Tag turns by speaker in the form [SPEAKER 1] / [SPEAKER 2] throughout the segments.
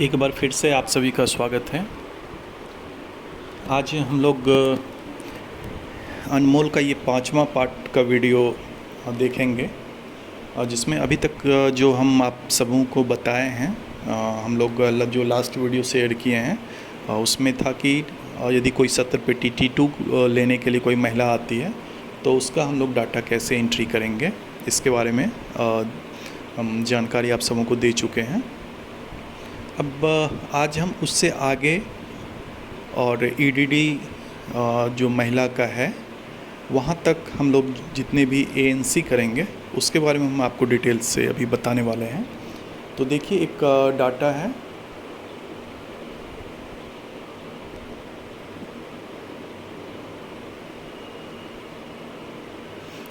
[SPEAKER 1] एक बार फिर से आप सभी का स्वागत है। आज हम लोग अनमोल का ये 5वां पार्ट का वीडियो देखेंगे, जिसमें अभी तक जो हम आप सबों को बताए हैं, हम लोग जो लास्ट वीडियो शेयर किए हैं, उसमें था कि यदि कोई सत्र पे TT2 लेने के लिए कोई महिला आती है तो उसका हम लोग डाटा कैसे एंट्री करेंगे, इसके बारे में हम जानकारी आप सबों को दे चुके हैं। अब आज हम उससे आगे और EDD जो महिला का है वहाँ तक हम लोग जितने भी ANC करेंगे उसके बारे में हम आपको डिटेल से अभी बताने वाले हैं। तो देखिए, एक डाटा है,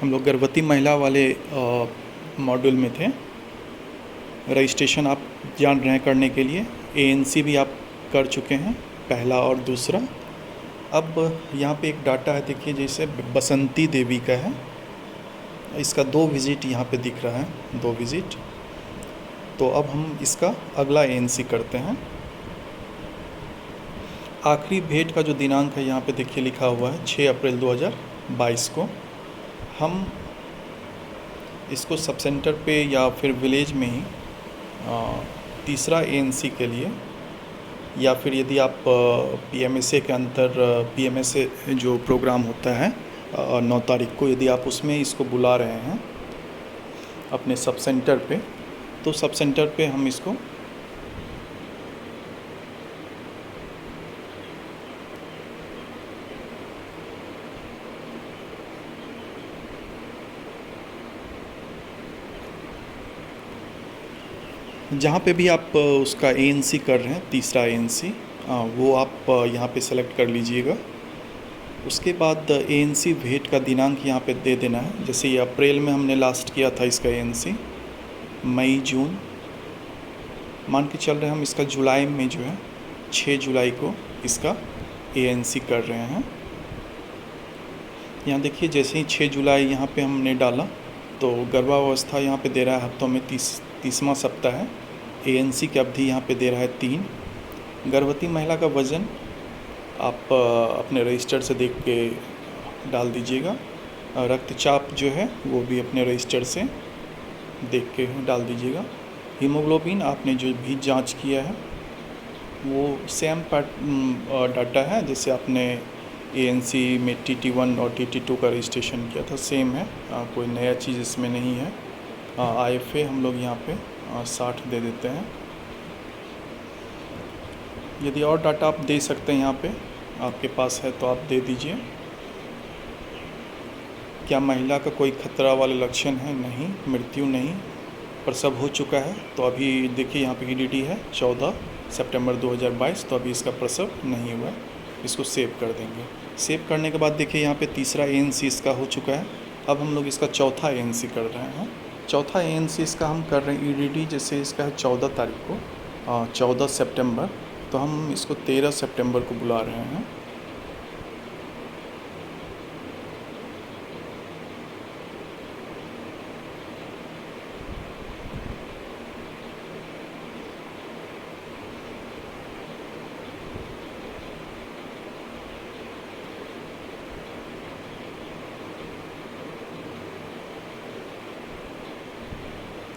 [SPEAKER 1] हम लोग गर्भवती महिला वाले मॉड्यूल में थे। रजिस्ट्रेशन आप जान रहे हैं करने के लिए, ANC भी आप कर चुके हैं, पहला और दूसरा। अब यहाँ पे एक डाटा है, देखिए, जैसे बसंती देवी का है, इसका 2 विज़िट यहाँ पे दिख रहा है, 2 विज़िट। तो अब हम इसका अगला ANC करते हैं। आखिरी भेंट का जो दिनांक है यहाँ पे देखिए लिखा हुआ है 6 अप्रैल 2022 को। हम इसको सब सेंटर पे या फिर विलेज में ही तीसरा ANC के लिए, या फिर यदि आप PMSA के अंदर PMSA जो प्रोग्राम होता है 9 तारीख को, यदि आप उसमें इसको बुला रहे हैं अपने सब सेंटर पे, तो सब सेंटर पे हम इसको जहाँ पे भी आप उसका ANC कर रहे हैं, तीसरा ANC, वो आप यहाँ पे सेलेक्ट कर लीजिएगा। उसके बाद ANC भेंट का दिनांक यहाँ पे दे देना है। जैसे ये अप्रैल में हमने लास्ट किया था इसका ANC, मई जून, मान के चल रहे हैं हम इसका जुलाई में जो है 6 जुलाई को इसका ANC कर रहे हैं। यहाँ देखिए, जैसे ही 6 जुलाई यहाँ पे हमने डाला तो गर्भावस्था यहाँ पे दे रहा है हफ्तों में 30वां सप्ताह है। ANC की अवधि यहाँ पे दे रहा है 3। गर्भवती महिला का वज़न आप अपने रजिस्टर से देख के डाल दीजिएगा। रक्तचाप जो है वो भी अपने रजिस्टर से देख के डाल दीजिएगा। हीमोग्लोबिन आपने जो भी जांच किया है वो सेम डाटा है जैसे आपने ANC में TT1 और TT2 का रजिस्ट्रेशन किया था, सेम है, कोई नया चीज़ इसमें नहीं है। IFA हम लोग यहाँ पे 60 दे देते हैं। यदि और डाटा आप दे सकते हैं यहाँ पे, आपके पास है तो आप दे दीजिए। क्या महिला का कोई खतरा वाले लक्षण है? नहीं, मृत्यु नहीं, प्रसव हो चुका है। तो अभी देखिए यहाँ पे EDD है 14 सितंबर 2022, तो अभी इसका प्रसव नहीं हुआ है। इसको सेव कर देंगे। सेव करने के बाद देखिए यहाँ पे तीसरा ANC इसका हो चुका है। अब हम लोग इसका चौथा ANC कर रहे हैं। चौथा ANC इसका हम कर रहे हैं EDD, जैसे इसका है 14 तारीख को, 14 सितंबर, तो हम इसको 13 सितंबर को बुला रहे हैं।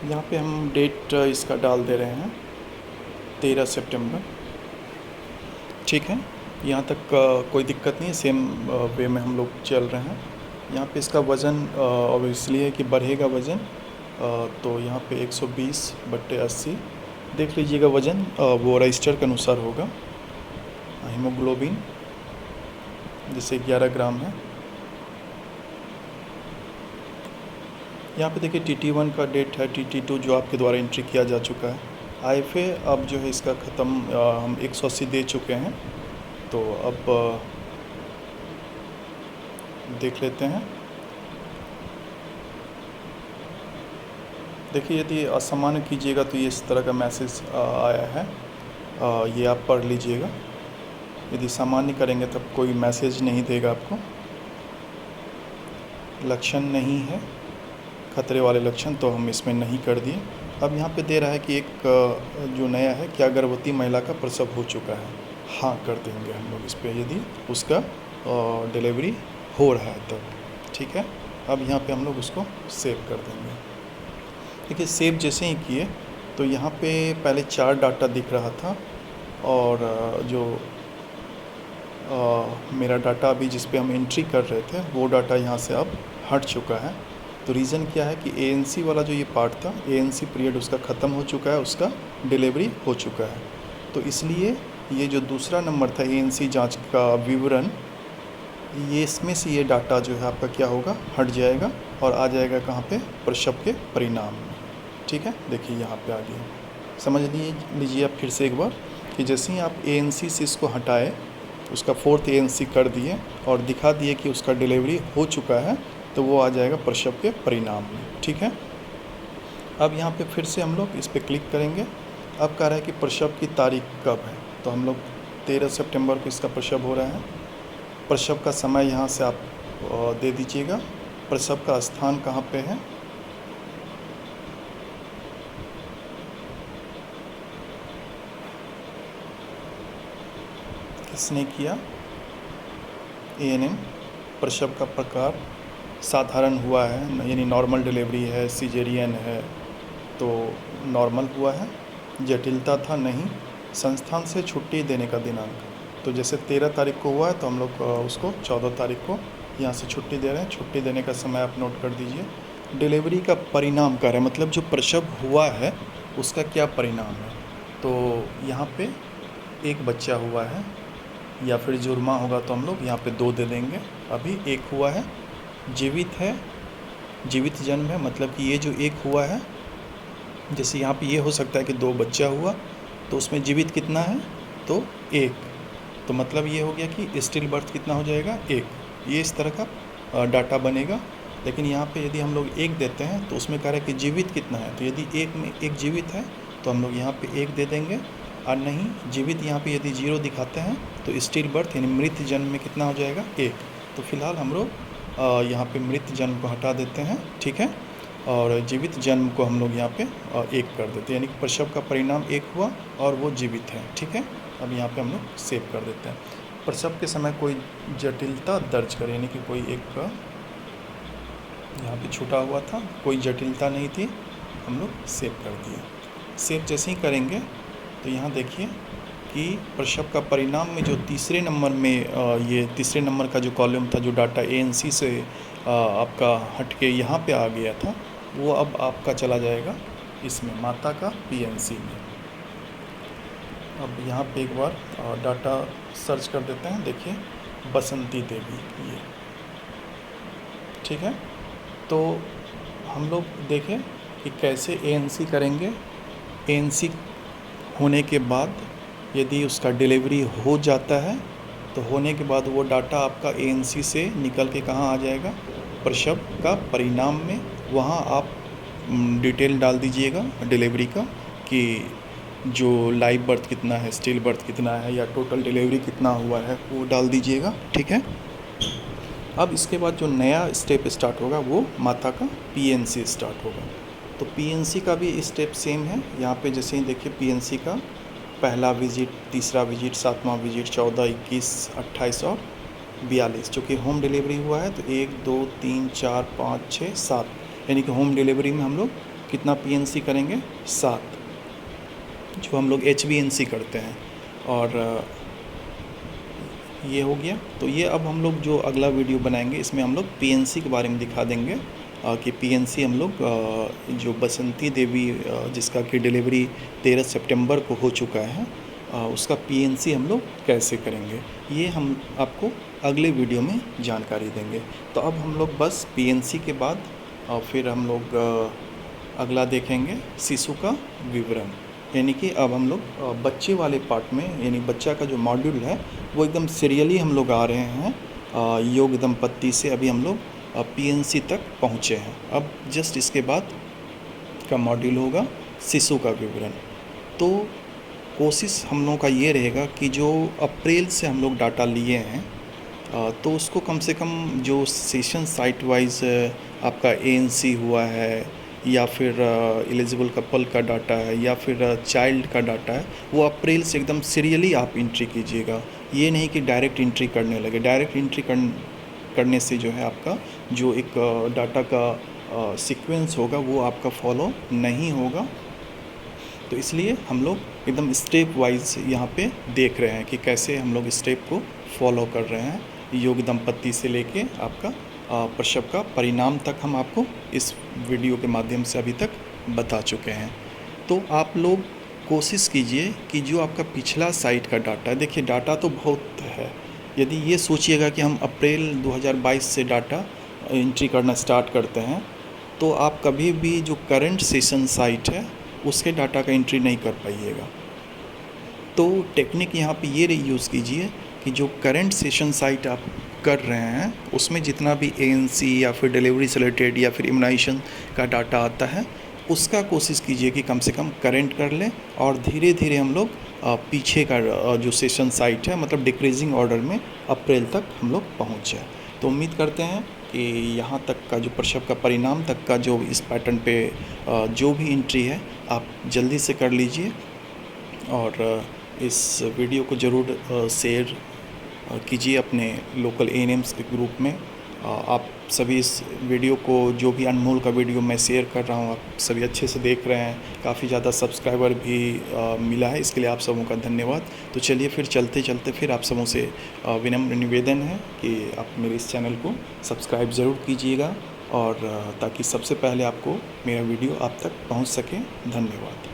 [SPEAKER 1] यहाँ पे हम डेट इसका डाल दे रहे हैं 13 सितंबर। ठीक है, यहाँ तक कोई दिक्कत नहीं है, सेम वे में हम लोग चल रहे हैं। यहाँ पे इसका वज़न ऑब्वियसली है कि बढ़ेगा वज़न, तो यहाँ पे 120/80 देख लीजिएगा वज़न, वो रजिस्टर के अनुसार होगा। हीमोग्लोबिन जैसे 11 ग्राम है। यहाँ पे देखिए TT1 का डेट है, TT2 जो आपके द्वारा एंट्री किया जा चुका है। IFA अब जो है इसका ख़त्म, हम 180 दे चुके हैं। तो अब देख लेते हैं। देखिए, यदि असामान्य कीजिएगा तो ये इस तरह का मैसेज आया है, ये आप पढ़ लीजिएगा। यदि सामान्य करेंगे तब कोई मैसेज नहीं देगा आपको। लक्षण नहीं है, खतरे वाले लक्षण, तो हम इसमें नहीं कर दिए। अब यहाँ पे दे रहा है कि एक जो नया है, क्या गर्भवती महिला का प्रसव हो चुका है। हाँ कर देंगे हम लोग इस पर, यदि उसका डिलीवरी हो रहा है तब। ठीक है, अब यहाँ पे हम लोग उसको सेव कर देंगे। देखिए सेव जैसे ही किए तो यहाँ पे पहले 4 डाटा दिख रहा था, और जो मेरा डाटा अभी जिस पे हम एंट्री कर रहे थे वो डाटा यहाँ से अब हट चुका है। तो रीज़न क्या है कि ANC वाला जो ये पार्ट था, ANC पीरियड उसका ख़त्म हो चुका है, उसका डिलीवरी हो चुका है। तो इसलिए ये जो दूसरा नंबर था ANC जांच का विवरण, ये इसमें से ये डाटा जो है आपका क्या होगा, हट जाएगा और आ जाएगा कहाँ पे, प्रसव के परिणाम में। ठीक है, देखिए यहाँ पे आ गया। समझ लीजिए आप फिर से एक बार कि जैसे ही आप ANC से इसको हटाए, उसका 4th ANC कर दिए और दिखा दिए कि उसका डिलीवरी हो चुका है, तो वो आ जाएगा प्रसव के परिणाम में। ठीक है, अब यहाँ पे फिर से हम लोग इस पर क्लिक करेंगे। अब कह रहा है कि प्रसव की तारीख कब है, तो हम लोग 13 सितंबर को इसका प्रसव हो रहा है। प्रसव का समय यहाँ से आप दे दीजिएगा। प्रसव का स्थान कहाँ पे है, किसने किया, ANM। प्रसव का प्रकार साधारण हुआ है, यानी नॉर्मल डिलीवरी है, सिजेरियन है तो नॉर्मल हुआ है। जटिलता था नहीं। संस्थान से छुट्टी देने का दिनांक, तो जैसे 13 तारीख को हुआ है तो हम लोग उसको 14 तारीख को यहाँ से छुट्टी दे रहे हैं। छुट्टी देने का समय आप नोट कर दीजिए। डिलीवरी का परिणाम क्या है, मतलब जो प्रसव हुआ है उसका क्या परिणाम है। तो यहाँ पे एक बच्चा हुआ है, या फिर जुर्मा होगा तो हम लोग यहाँ पे 2 दे देंगे। अभी एक हुआ है, जीवित है, जीवित जन्म है, मतलब कि ये जो एक हुआ है, जैसे यहाँ पे ये हो सकता है कि 2 बच्चा हुआ तो उसमें जीवित कितना है, तो 1। तो मतलब ये हो गया कि स्टिल बर्थ कितना हो जाएगा, 1। ये इस तरह का डाटा बनेगा। लेकिन यहाँ पे यदि हम लोग 1 देते हैं तो उसमें कह रहा है कि जीवित कितना है, तो यदि 1 में 1 जीवित है तो हम लोग यहाँ पे 1 दे देंगे। और नहीं जीवित यहाँ पे यदि 0 दिखाते हैं तो स्टिल बर्थ यानी मृत जन्म में कितना हो जाएगा, 1। तो फिलहाल हम लोग यहाँ पे मृत जन्म को हटा देते हैं। ठीक है, और जीवित जन्म को हम लोग यहाँ पे 1 कर देते हैं, यानी कि प्रसव का परिणाम 1 हुआ और वो जीवित है। ठीक है, अब यहाँ पे हम लोग सेव कर देते हैं। प्रसव के समय कोई जटिलता दर्ज करें, यानी कि कोई एक यहाँ पे छूटा हुआ था, कोई जटिलता नहीं थी, हम लोग सेव कर दिए। सेव जैसे ही करेंगे तो यहाँ देखिए कि प्रसव का परिणाम में जो तीसरे नंबर में ये तीसरे नंबर का जो कॉलम था, जो डाटा ANC से आपका हट के यहाँ पे आ गया था, वो अब आपका चला जाएगा इसमें माता का PNC में। अब यहाँ पे एक बार डाटा सर्च कर देते हैं। देखिए बसंती देवी, ये ठीक है। तो हम लोग देखें कि कैसे ANC करेंगे। ANC होने के बाद यदि उसका डिलीवरी हो जाता है तो होने के बाद वो डाटा आपका ANC से निकल के कहाँ आ जाएगा, प्रसव का परिणाम में। वहाँ आप डिटेल डाल दीजिएगा डिलीवरी का, कि जो लाइव बर्थ कितना है, स्टिल बर्थ कितना है, या टोटल डिलीवरी कितना हुआ है, वो डाल दीजिएगा। ठीक है, अब इसके बाद जो नया स्टेप स्टार्ट होगा वो माता का PNC स्टार्ट होगा। तो PNC का भी स्टेप सेम है। यहाँ पे जैसे ही देखिए PNC का पहला विजिट, तीसरा विजिट, 7वां विजिट, 14, 21, 28 और 42, चूँकि होम डिलीवरी हुआ है तो 1, 2, 3, 4, 5, 6, 7, यानी कि होम डिलीवरी में हम लोग कितना PNC करेंगे, 7, जो हम लोग HBNC करते हैं। और ये हो गया। तो ये अब हम लोग जो अगला वीडियो बनाएंगे इसमें हम लोग PNC के बारे में दिखा देंगे कि PNC हम लोग जो बसंती देवी जिसका कि डिलीवरी 13 सितंबर को हो चुका है, उसका PNC हम लोग कैसे करेंगे, ये हम आपको अगले वीडियो में जानकारी देंगे। तो अब हम लोग बस PNC के बाद फिर हम लोग अगला देखेंगे शिशु का विवरण, यानी कि अब हम लोग बच्चे वाले पार्ट में, यानी बच्चा का जो मॉड्यूल है वो एकदम सीरियली हम लोग आ रहे हैं। योग दंपत्ति से अभी हम लोग PNC तक पहुँचे हैं। अब जस्ट इसके बाद का मॉड्यूल होगा शिशु का विवरण। तो कोशिश हम लोगों का ये रहेगा कि जो अप्रैल से हम लोग डाटा लिए हैं तो उसको कम से कम जो सेशन साइट वाइज आपका ANC हुआ है या फिर एलिजिबल कपल का डाटा है या फिर चाइल्ड का डाटा है, वो अप्रैल से एकदम सीरियली आप एंट्री कीजिएगा। ये नहीं कि डायरेक्ट एंट्री करने लगे। डायरेक्ट एंट्री करने से जो है आपका जो एक डाटा का सीक्वेंस होगा वो आपका फॉलो नहीं होगा। तो इसलिए हम लोग एकदम स्टेप वाइज यहाँ पे देख रहे हैं कि कैसे हम लोग स्टेप को फॉलो कर रहे हैं। योग दंपत्ति से लेके आपका प्रसव का परिणाम तक हम आपको इस वीडियो के माध्यम से अभी तक बता चुके हैं। तो आप लोग कोशिश कीजिए कि जो आपका पिछला साइट का डाटा है, देखिए डाटा तो बहुत है। यदि ये सोचिएगा कि हम अप्रैल 2022 से डाटा एंट्री करना स्टार्ट करते हैं, तो आप कभी भी जो करंट सेशन साइट है उसके डाटा का एंट्री नहीं कर पाइएगा। तो टेक्निक यहाँ पे ये यूज़ कीजिए कि जो करंट सेशन साइट आप कर रहे हैं उसमें जितना भी ANC या फिर डिलीवरी से रिलेटेड या फिर इम्यूनाइजेशन का डाटा आता है उसका कोशिश कीजिए कि कम से कम करंट कर लें, और धीरे धीरे हम लोग पीछे का जो सेशन साइट है मतलब डिक्रीजिंग ऑर्डर में अप्रैल तक हम लोग पहुँच जाए। तो उम्मीद करते हैं कि यहाँ तक का जो प्रसव का परिणाम तक का जो इस पैटर्न पे जो भी एंट्री है आप जल्दी से कर लीजिए, और इस वीडियो को ज़रूर शेयर कीजिए अपने लोकल ANMs के ग्रुप में। आप सभी इस वीडियो को, जो भी अनमोल का वीडियो मैं शेयर कर रहा हूँ, आप सभी अच्छे से देख रहे हैं। काफ़ी ज़्यादा सब्सक्राइबर भी मिला है, इसके लिए आप सबों का धन्यवाद। तो चलिए फिर चलते चलते फिर आप सबों से विनम्र निवेदन है कि आप मेरे इस चैनल को सब्सक्राइब ज़रूर कीजिएगा, और ताकि सबसे पहले आपको मेरा वीडियो आप तक पहुँच सके। धन्यवाद।